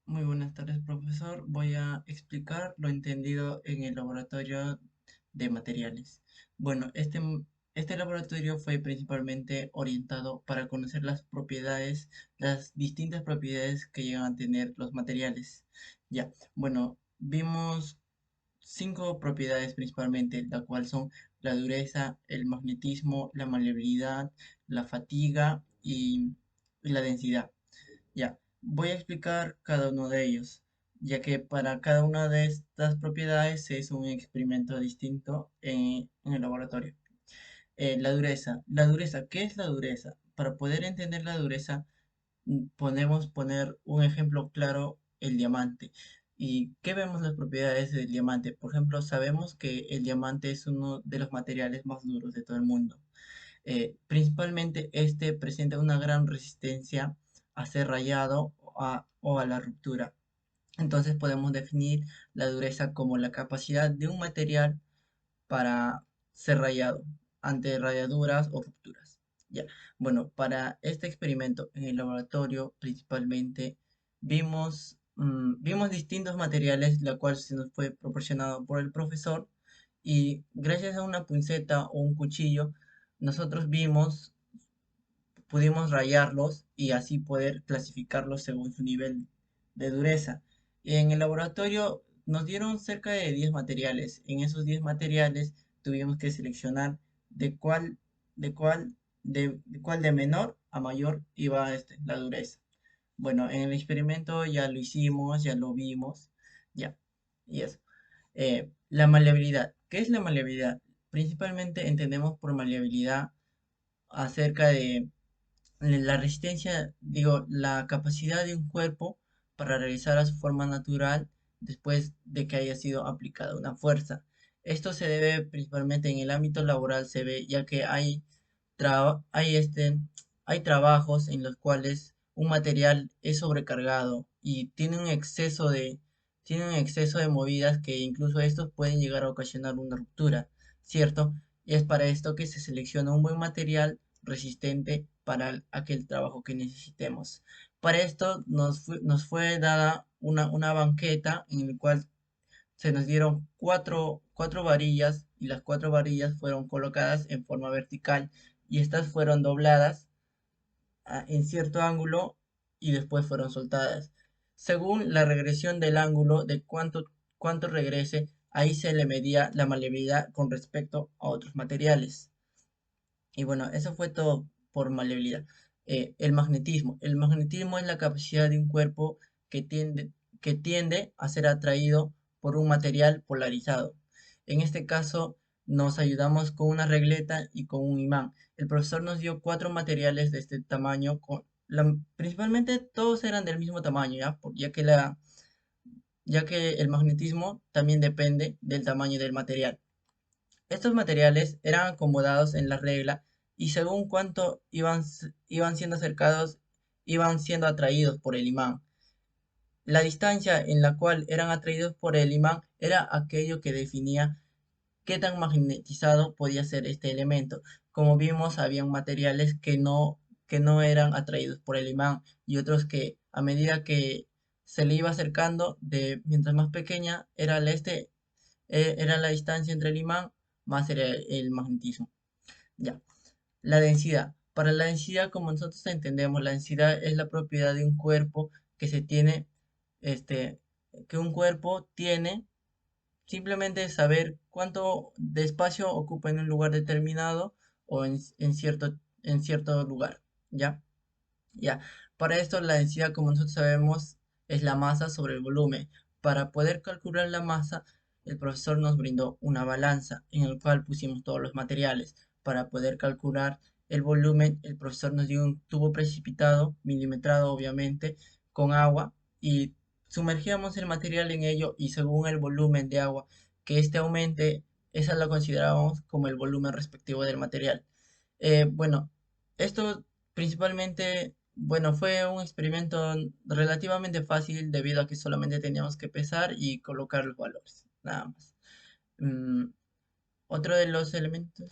Muy buenas tardes, profesor. Voy a explicar lo entendido en el laboratorio de materiales. Bueno, este laboratorio fue principalmente orientado para conocer las propiedades, las distintas propiedades que llegan a tener los materiales. Ya, bueno, vimos cinco propiedades principalmente, la cual son la dureza, el magnetismo, la maleabilidad, la fatiga y la densidad. Ya, voy a explicar cada uno de ellos, ya que para cada una de estas propiedades se hizo un experimento distinto en el laboratorio. La dureza. La dureza, ¿qué es la dureza? Para poder entender la dureza, podemos poner un ejemplo claro, el diamante. ¿Y qué vemos las propiedades del diamante? Por ejemplo, sabemos que el diamante es uno de los materiales más duros de todo el mundo. Principalmente este presenta una gran resistencia a ser rayado o a la ruptura. Entonces podemos definir la dureza como la capacidad de un material para ser rayado ante rayaduras o rupturas. Ya. Bueno, para este experimento en el laboratorio principalmente vimos distintos materiales, la cual se nos fue proporcionado por el profesor, y gracias a una pinceta o un cuchillo nosotros pudimos rayarlos y así poder clasificarlos según su nivel de dureza. En el laboratorio nos dieron cerca de 10 materiales. En esos 10 materiales tuvimos que seleccionar de cuál, de cuál, de cuál de menor a mayor iba la dureza. Bueno, en el experimento ya lo hicimos, ya lo vimos, ya, y eso. La maleabilidad. ¿Qué es la maleabilidad? Principalmente entendemos por maleabilidad acerca de la resistencia, digo, la capacidad de un cuerpo para regresar a su forma natural después de que haya sido aplicada una fuerza. Esto se debe principalmente en el ámbito laboral, se ve, ya que tra- hay, este, hay trabajos en los cuales un material es sobrecargado y tiene un exceso de movidas que incluso estos pueden llegar a ocasionar una ruptura, ¿cierto? Y es para esto que se selecciona un buen material resistente para aquel trabajo que necesitemos. Para esto nos fue dada una banqueta en el cual se nos dieron cuatro varillas, y las cuatro varillas fueron colocadas en forma vertical y estas fueron dobladas en cierto ángulo y después fueron soltadas. Según la regresión del ángulo de cuánto regrese, ahí se le medía la maleabilidad con respecto a otros materiales. Y bueno, eso fue todo por maleabilidad. El magnetismo. El magnetismo es la capacidad de un cuerpo que tiende a ser atraído por un material polarizado. En este caso, nos ayudamos con una regleta y con un imán. El profesor nos dio cuatro materiales de este tamaño. Principalmente todos eran del mismo tamaño, ¿ya? Ya que el magnetismo también depende del tamaño del material. Estos materiales eran acomodados en la regla y según cuánto iban siendo acercados, iban siendo atraídos por el imán. La distancia en la cual eran atraídos por el imán era aquello que definía qué tan magnetizado podía ser este elemento. Como vimos, habían materiales que no eran atraídos por el imán y otros que a medida que se le iba acercando, mientras más pequeña era la distancia entre el imán, más era el magnetismo. Ya. La densidad. Para la densidad, como nosotros entendemos, la densidad es la propiedad de un cuerpo que se tiene, este, que un cuerpo tiene, simplemente saber cuánto de espacio ocupa en un lugar determinado o en cierto lugar. ¿Ya? Ya. Para esto, la densidad, como nosotros sabemos, es la masa sobre el volumen. Para poder calcular la masa, el profesor nos brindó una balanza en el cual pusimos todos los materiales. Para poder calcular el volumen, el profesor nos dio un tubo precipitado, milimetrado obviamente, con agua, y sumergíamos el material en ello, y según el volumen de agua que éste aumente, esa la considerábamos como el volumen respectivo del material. Bueno, esto principalmente, bueno, fue un experimento relativamente fácil debido a que solamente teníamos que pesar y colocar los valores, nada más. Mm, Otro de los elementos.